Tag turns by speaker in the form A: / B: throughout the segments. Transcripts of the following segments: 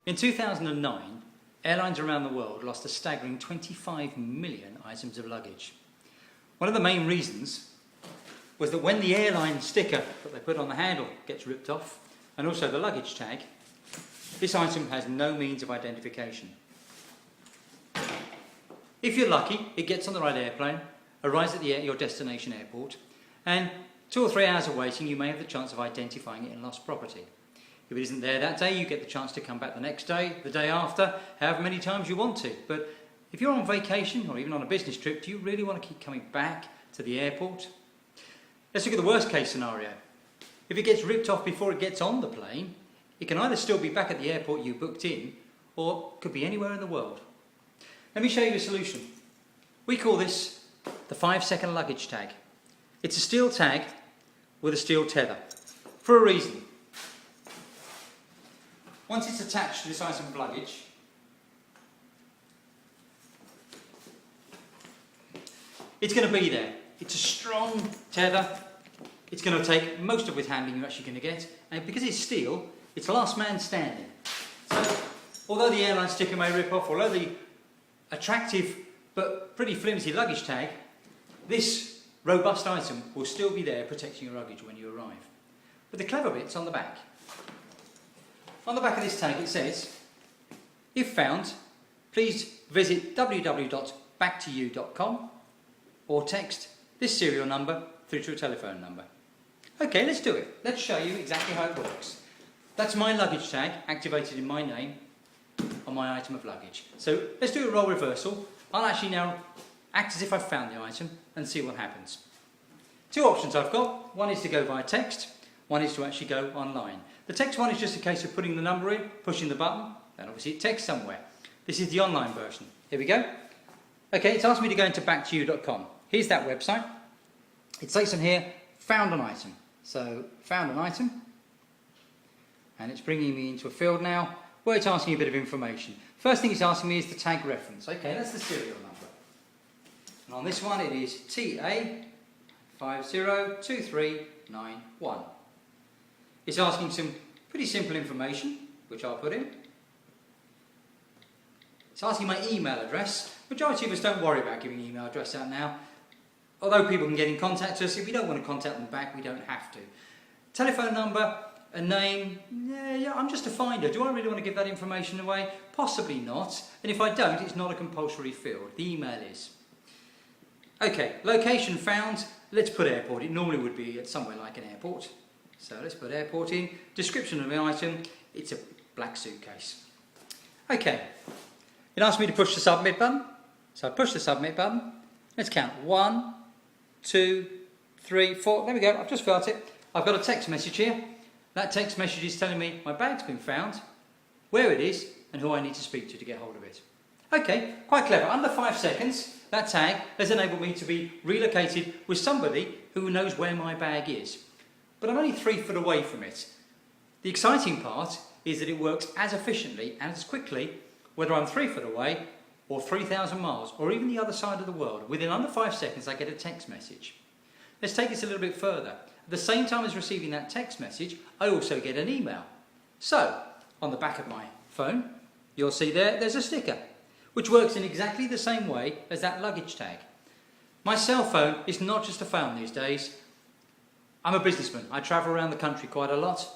A: In 2009, airlines around the world lost a staggering 25 million items of luggage. One of the main reasons was that when the airline sticker that they put on the handle gets ripped off, and also the luggage tag, this item has no means of identification. If you're lucky, it gets on the right airplane, arrives at your destination airport, and 2 or 3 hours of waiting you may have the chance of identifying it in lost property. If it isn't there that day, you get the chance to come back the next day, the day after, however many times you want to. But if you're on vacation or even on a business trip, do you really want to keep coming back to the airport? Let's look at the worst case scenario. If it gets ripped off before it gets on the plane, it can either still be back at the airport you booked in, or could be anywhere in the world. Let me show you a solution. We call this the 5-second luggage tag. It's a steel tag with a steel tether, for a reason. Once it's attached to this item of luggage, it's going to be there. It's a strong tether. It's going to take most of the handling you're actually going to get, and because it's steel, it's last man standing. So, although the airline sticker may rip off, although the attractive but pretty flimsy luggage tag, this robust item will still be there protecting your luggage when you arrive. But the clever bit's on the back. On the back of this tag it says, if found, please visit www.backtoyou.com or text this serial number through to a telephone number. Okay, let's do it. Let's show you exactly how it works. That's my luggage tag activated in my name on my item of luggage. So let's do a role reversal. I'll actually now act as if I've found the item and see what happens. 2 options I've got. One is to go via text, one is to actually go online. The text one is just a case of putting the number in, pushing the button, and obviously it texts somewhere. This is the online version. Here we go. Okay, it's asked me to go into backtoyou.com. Here's that website. It says on here, found an item. So, found an item. And it's bringing me into a field now where it's asking a bit of information. First thing it's asking me is the tag reference. Okay, that's the serial number. And on this one it is TA502391. It's asking some pretty simple information, which I'll put in. It's asking my email address. Majority of us don't worry about giving email address out now. Although people can get in contact with us, if we don't want to contact them back, we don't have to. Telephone number, a name, yeah, I'm just a finder. Do I really want to give that information away? Possibly not. And if I don't, it's not a compulsory field. The email is. Okay, location found. Let's put airport. It normally would be at somewhere like an airport. So let's put airport in. Description of the item. It's a black suitcase. Okay. It asks me to push the submit button. So I push the submit button. Let's count. 1, 2, 3, 4. There we go. I've just felt it. I've got a text message here. That text message is telling me my bag's been found, where it is, and who I need to speak to get hold of it. Okay, quite clever. Under 5 seconds, that tag has enabled me to be relocated with somebody who knows where my bag is. But I'm only 3 foot away from it. The exciting part is that it works as efficiently and as quickly whether I'm 3 foot away or 3,000 miles or even the other side of the world. Within under 5 seconds I get a text message. Let's take this a little bit further. At the same time as receiving that text message, I also get an email. So, on the back of my phone, you'll see there's a sticker, which works in exactly the same way as that luggage tag. My cell phone is not just a phone these days. I'm a businessman. I travel around the country quite a lot.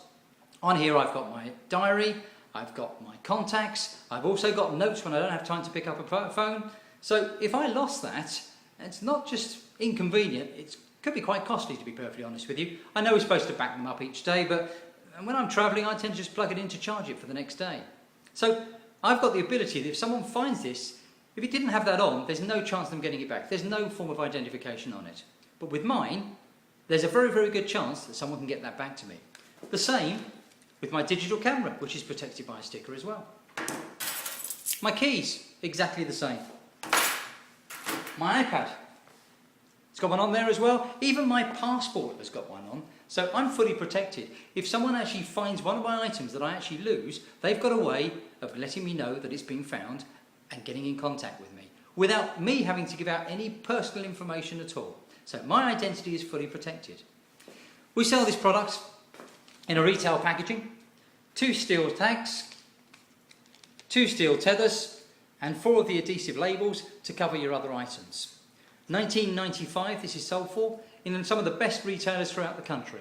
A: On here I've got my diary, I've got my contacts, I've also got notes when I don't have time to pick up a phone. So if I lost that, it's not just inconvenient, it could be quite costly, to be perfectly honest with you. I know we're supposed to back them up each day, but when I'm travelling I tend to just plug it in to charge it for the next day. So I've got the ability that if someone finds this, if it didn't have that on, there's no chance of them getting it back. There's no form of identification on it. But with mine, there's a very, very good chance that someone can get that back to me. The same with my digital camera, which is protected by a sticker as well. My keys, exactly the same. My iPad, it's got one on there as well. Even my passport has got one on. So I'm fully protected. If someone actually finds one of my items that I actually lose, they've got a way of letting me know that it's been found and getting in contact with me without me having to give out any personal information at all. So my identity is fully protected. We sell this product in a retail packaging, 2 steel tags, 2 steel tethers, and 4 of the adhesive labels to cover your other items. £19.95 this is sold for in some of the best retailers throughout the country.